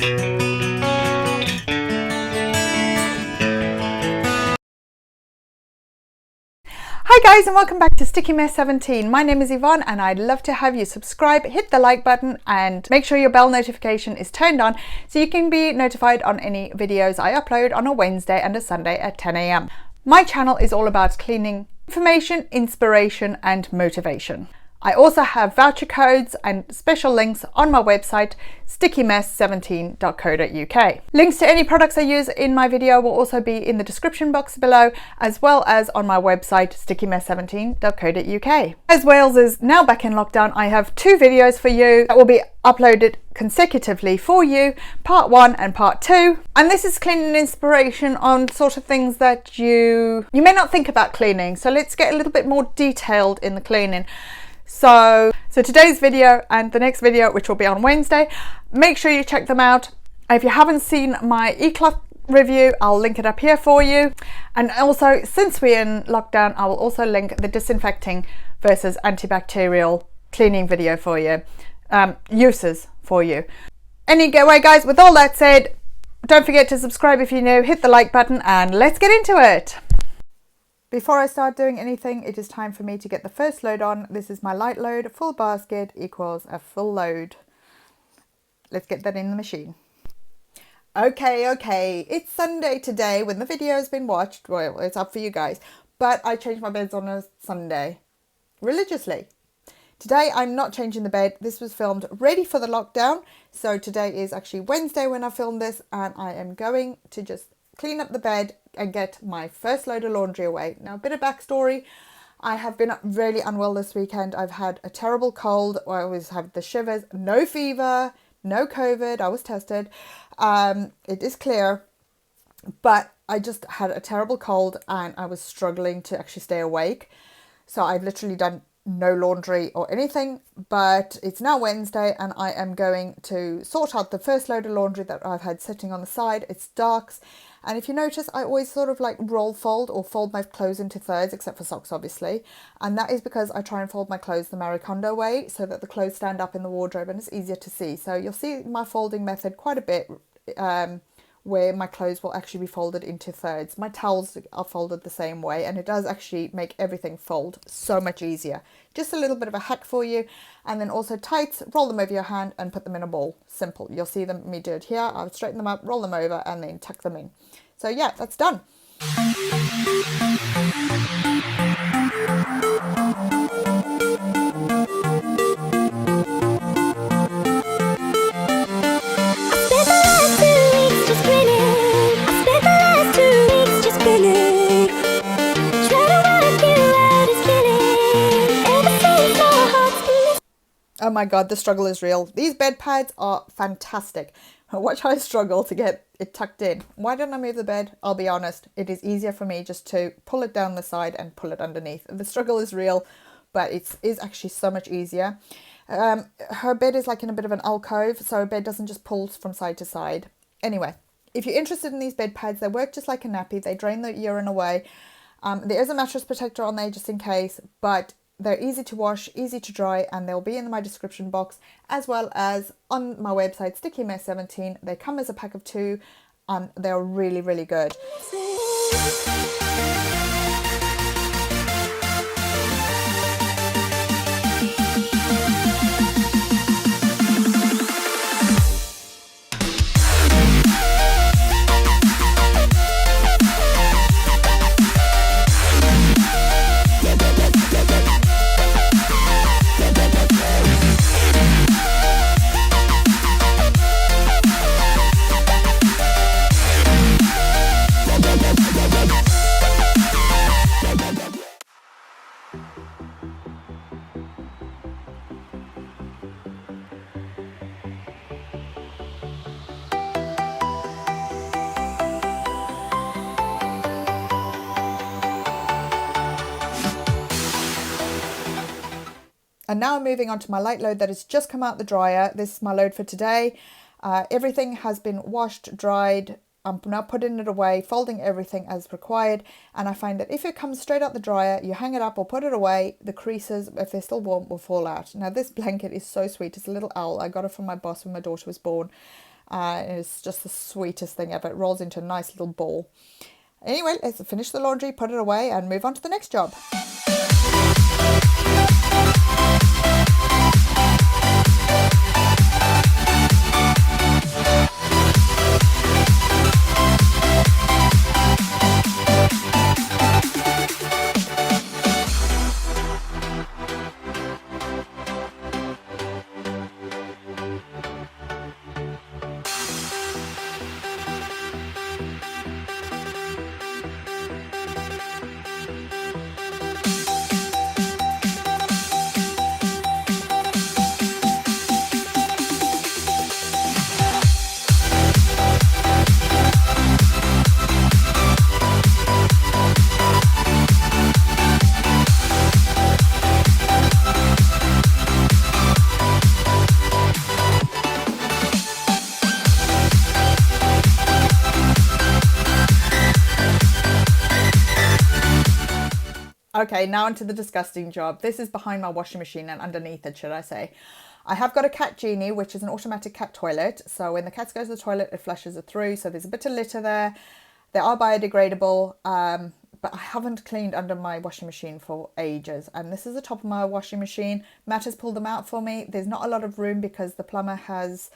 Hi guys, and welcome back to Stickymess17. My name is Yvonne and I'd love to have you subscribe, hit the like button and make sure your bell notification is turned on so you can be notified on any videos I upload on a Wednesday and a Sunday at 10 a.m. My channel is all about cleaning, information, inspiration and motivation. I also have voucher codes and special links on my website stickymess17.co.uk. Links to any products I use in my video will also be in the description box below, as well as on my website stickymess17.co.uk. As Wales is now back in lockdown, I have two videos for you that will be uploaded consecutively for you, part 1 and part 2. And this is cleaning inspiration on sort of things that you may not think about cleaning. So let's get a little bit more detailed in the cleaning. So today's video and the next video, which will be on Wednesday, make sure you check them out. If you haven't seen my e-cloth review, I'll link it up here for you. And also, since we're in lockdown, I will also link the disinfecting versus antibacterial cleaning video for you, uses for you. Anyway guys, with all that said, don't forget to subscribe if you're new, hit the like button and let's get into it. Before I start doing anything, it is time for me to get the first load on. This is my light load. Full basket equals a full load. Let's get that in the machine. Okay, it's Sunday today when the video has been watched. Well, it's up for you guys. But I changed my beds on a Sunday, religiously. Today I'm not changing the bed. This was filmed ready for the lockdown. So today is actually Wednesday when I filmed this, and I am going to just clean up the bed and get my first load of laundry away. Now, a bit of backstory. I have been really unwell this weekend. I've had a terrible cold. I always have the shivers. No fever, no COVID. I was tested. It is clear. But I just had a terrible cold and I was struggling to actually stay awake. So I've literally done no laundry or anything, but it's now Wednesday and I am going to sort out the first load of laundry that I've had sitting on the side. It's darks, and if you notice, I always sort of like fold my clothes into thirds, except for socks obviously, and that is because I try and fold my clothes the Marie Kondo way so that the clothes stand up in the wardrobe and it's easier to see. So you'll see my folding method quite a bit, where my clothes will actually be folded into thirds. My towels are folded the same way, and it does actually make everything fold so much easier. Just a little bit of a hack for you. And then also tights, roll them over your hand and put them in a ball. Simple. You'll see me do it here. I'll straighten them up, roll them over and then tuck them in. So yeah, that's done. Oh my god, the struggle is real. These bed pads are fantastic. Watch how I struggle to get it tucked in. Why don't I move the bed? I'll be honest, it is easier for me just to pull it down the side and pull it underneath. The struggle is real, but it is actually so much easier. Her bed is like in a bit of an alcove, so her bed doesn't just pull from side to side. Anyway, if you're interested in these bed pads, they work just like a nappy. They drain the urine away. There is a mattress protector on there just in case, but they're easy to wash, easy to dry, and they'll be in my description box as well as on my website, Stickymess17. They come as a pack of 2 and they're really, really good. And now I'm moving on to my light load that has just come out the dryer. This is my load for today. Everything has been washed, dried. I'm now putting it away, folding everything as required. And I find that if it comes straight out the dryer, you hang it up or put it away, the creases, if they're still warm, will fall out. Now this blanket is so sweet. It's a little owl. I got it from my boss when my daughter was born. It's just the sweetest thing ever. It rolls into a nice little ball. Anyway, let's finish the laundry, put it away, and move on to the next job. Okay, now onto the disgusting job. This is behind my washing machine and underneath it, should I say. I have got a cat genie, which is an automatic cat toilet. So when the cat goes to the toilet, it flushes it through. So there's a bit of litter there. They are biodegradable, but I haven't cleaned under my washing machine for ages. And this is the top of my washing machine. Matt has pulled them out for me. There's not a lot of room because the plumber has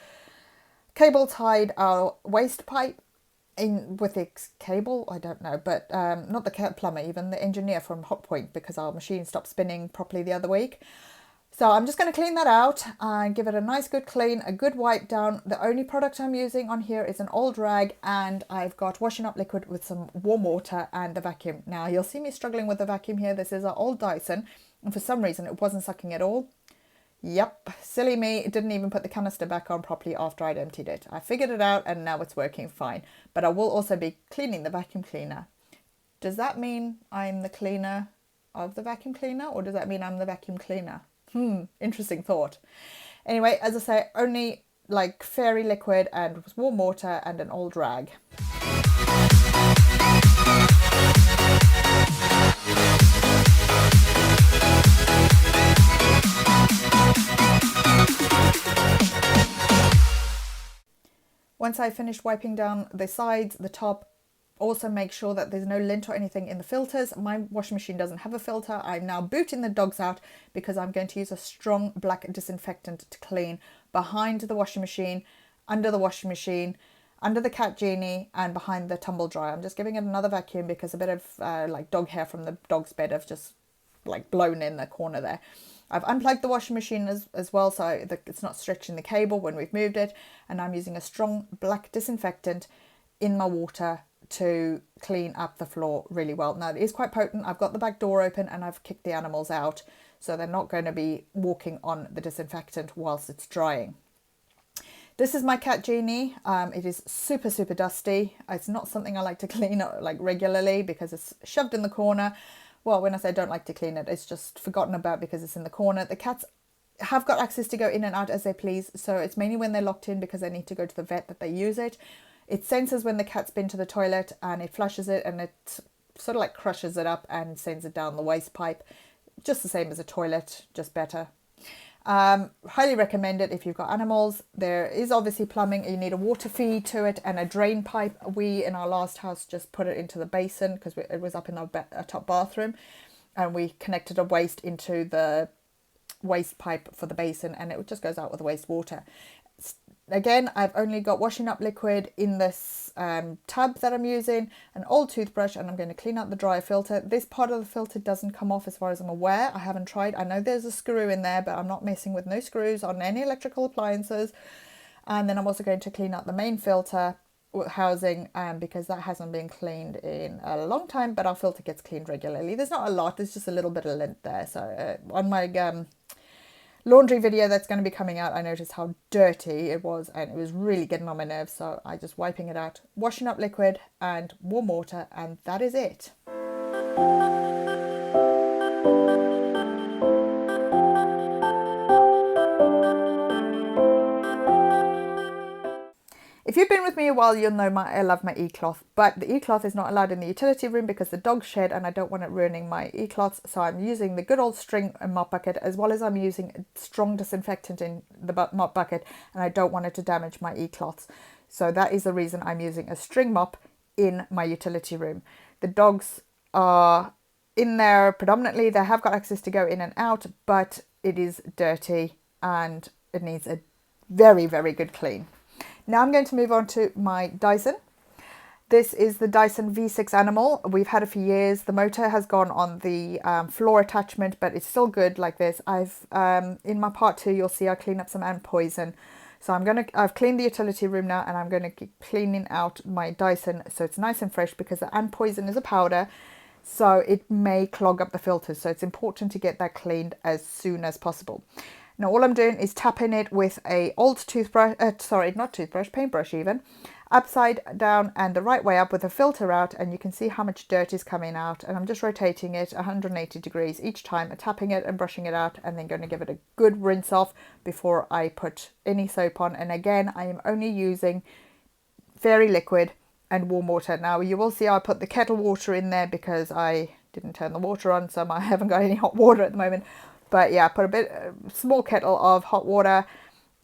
cable tied our waste pipe in with the cable, I don't know, but not the plumber, even the engineer from Hotpoint, because our machine stopped spinning properly the other week. So I'm just going to clean that out and give it a nice good clean, a good wipe down. The only product I'm using on here is an old rag, and I've got washing up liquid with some warm water and the vacuum. Now you'll see me struggling with the vacuum here. This is our old Dyson, and for some reason it wasn't sucking at all. Yep, silly me, it didn't even put the canister back on properly after I'd emptied it. I figured it out and now it's working fine. But I will also be cleaning the vacuum cleaner. Does that mean I'm the cleaner of the vacuum cleaner, or does that mean I'm the vacuum cleaner? Interesting thought. Anyway, as I say, only like fairy liquid and warm water and an old rag. Once I finished wiping down the sides, the top, also make sure that there's no lint or anything in the filters. My washing machine doesn't have a filter. I'm now booting the dogs out because I'm going to use a strong black disinfectant to clean behind the washing machine, under the washing machine, under the cat genie, and behind the tumble dryer. I'm just giving it another vacuum because a bit of like dog hair from the dog's bed have just like blown in the corner there. I've unplugged the washing machine as well, so it's not stretching the cable when we've moved it, and I'm using a strong black disinfectant in my water to clean up the floor really well. Now it is quite potent. I've got the back door open and I've kicked the animals out, so they're not going to be walking on the disinfectant whilst it's drying. This is my cat genie. It is super dusty. It's not something I like to clean like regularly because it's shoved in the corner. Well, when I say I don't like to clean it, it's just forgotten about because it's in the corner. The cats have got access to go in and out as they please, so it's mainly when they're locked in because they need to go to the vet that they use it. It senses when the cat's been to the toilet and it flushes it, and it sort of like crushes it up and sends it down the waste pipe. Just the same as a toilet, just better. Highly recommend it if you've got animals. There is obviously plumbing. You need a water feed to it and a drain pipe. We in our last house just put it into the basin because it was up in our top bathroom, and we connected a waste into the waste pipe for the basin, and it just goes out with the waste water. Again, I've only got washing up liquid in this tub that I'm using, an old toothbrush, and I'm going to clean out the dryer filter. This part of the filter doesn't come off as far as I'm aware. I haven't tried. I know there's a screw in there, but I'm not messing with no screws on any electrical appliances. And then I'm also going to clean out the main filter housing because that hasn't been cleaned in a long time, but our filter gets cleaned regularly. There's not a lot, there's just a little bit of lint there. So on my laundry video that's going to be coming out, I noticed how dirty it was, and it was really getting on my nerves, so I just wiping it out, washing up liquid and warm water, and that is it. If you've been with me a while, you'll know I love my e-cloth, but the e-cloth is not allowed in the utility room because the dog shed and I don't want it ruining my e-cloths. So I'm using the good old string mop bucket, as well as I'm using strong disinfectant in the mop bucket, and I don't want it to damage my e-cloths. So that is the reason I'm using a string mop in my utility room. The dogs are in there predominantly. They have got access to go in and out, but it is dirty and it needs a very, very good clean. Now I'm going to move on to my Dyson. This is the Dyson V6 Animal. We've had it for years. The motor has gone on the floor attachment, but it's still good like this. I've in my part 2, you'll see I clean up some ant poison. So I've cleaned the utility room now, and I'm going to keep cleaning out my Dyson so it's nice and fresh, because the ant poison is a powder, so it may clog up the filters. So it's important to get that cleaned as soon as possible. Now all I'm doing is tapping it with a old toothbrush, paintbrush even, upside down and the right way up with a filter out, and you can see how much dirt is coming out, and I'm just rotating it 180 degrees each time, tapping it and brushing it out, and then going to give it a good rinse off before I put any soap on. And again, I am only using fairy liquid and warm water. Now you will see I put the kettle water in there because I didn't turn the water on, so I haven't got any hot water at the moment. But yeah, I put a small kettle of hot water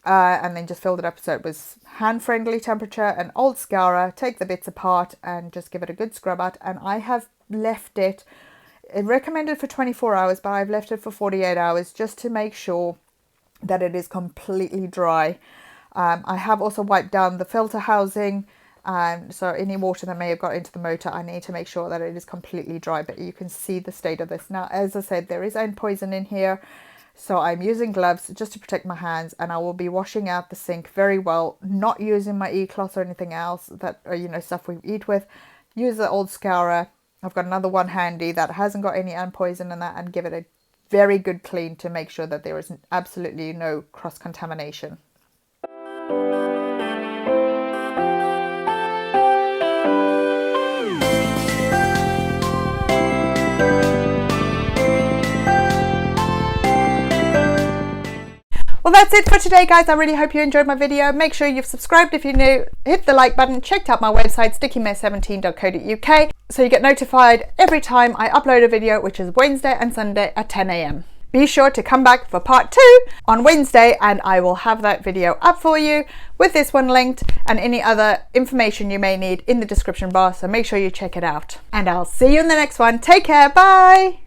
and then just filled it up so it was hand-friendly temperature. An old scourer, take the bits apart and just give it a good scrub out. And I have left it recommended for 24 hours, but I've left it for 48 hours just to make sure that it is completely dry. I have also wiped down the filter housing, so any water that may have got into the motor, I need to make sure that it is completely dry. But you can see the state of this. Now, as I said, there is ant poison in here, so I'm using gloves just to protect my hands, and I will be washing out the sink very well, not using my e-cloth or anything else that, stuff we eat with. Use the old scourer. I've got another one handy that hasn't got any ant poison in that, and give it a very good clean to make sure that there is absolutely no cross-contamination. Well, that's it for today, guys. I really hope you enjoyed my video. Make sure you've subscribed if you're new, hit the like button, checked out my website stickymess17.co.uk, so you get notified every time I upload a video, which is Wednesday and Sunday at 10 AM. Be sure to come back for part 2 on Wednesday, and I will have that video up for you with this one linked and any other information you may need in the description bar, so make sure you check it out. And I'll see you in the next one. Take care. Bye.